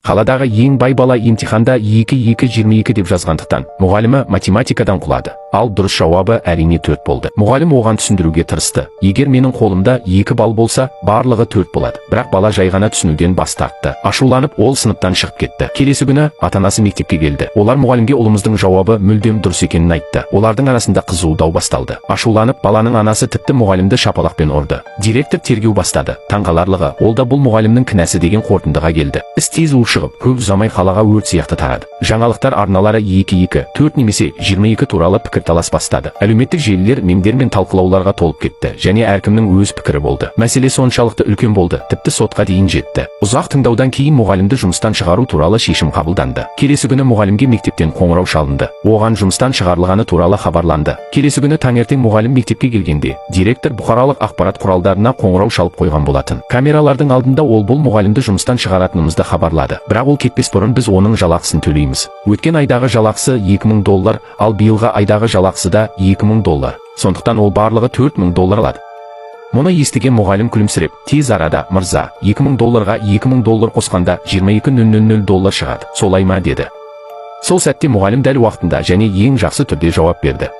Қаладағы ең бай бала емтиханда 2-2-22 деп жазғандықтан, мұғалімі математикадан құлады. Ал дұрыс жауабы әрине 4 болды. Мұғалім оған түсіндіруге тырысты. Егер менің қолымда 2 балл болса, барлығы 4 болады. Бірақ бала жай ғана түсінуден бас тартты. Ашуланып, ол сыныптан шығып кетті. Келесі күні ата-анасы мектепке келді. Олар мұғалімге ұлымыздың жауабы мүлдем дұрыс екенін айтты. Олардың арасында қызу дау басталды. Ашуланып, баланың анасы тіпті мұғалімді шапалақпен ұрды. Директор тергеу бастады. Таңғаларлығы, ол да бұл мұғалімнің кінәсі деген қорытындыға келді. Іс тез ушығып, көп ұзамай қалаға өрт сияқты тарады. Жаңалықтар арналары 2-2, 4 немесе 22 туралы пікірталас бастады. Әлеуметтік желілер мемдер мен талқылауларға толып кетті, және әркімнің өз пікірі болды. Мәселе соншалықты үлкен болды, тіпті сотқа дейін жетті. Ұзақ тыңдаудан кейін мұғалімді жұмыстан шығару туралы шешім қабылданды. Келесі күні мұғалімге мектептен қоңырау шалынды. Оған жұмыстан шығарылғаны туралы хабарланды. Келесі күні таңертең мұғалім мектепке келгенде, директор бұқаралық ақпарат құралдарына қоңырау шалып қойған болатын. Камералардың алдында ол бұл мұғалімді жұмыстан шығаратынымызды хабарлады. Бірақ ол кетпес бұрын біз оның жалақысын төлейміз. Өткен айдағы жалақысы $2000, ал биылғы айдағы жалақысы да $2000. Сондықтан ол барлығы $4000 алады. Мұны естіген мұғалім күлімсіреп, тез арада, мырза, $2000-ға $2000 қосқанда $22,000 шығады. Солай ма деді. Сол сәтте мұғалім дәл уақытында және ең жақсы түрде жауап берді.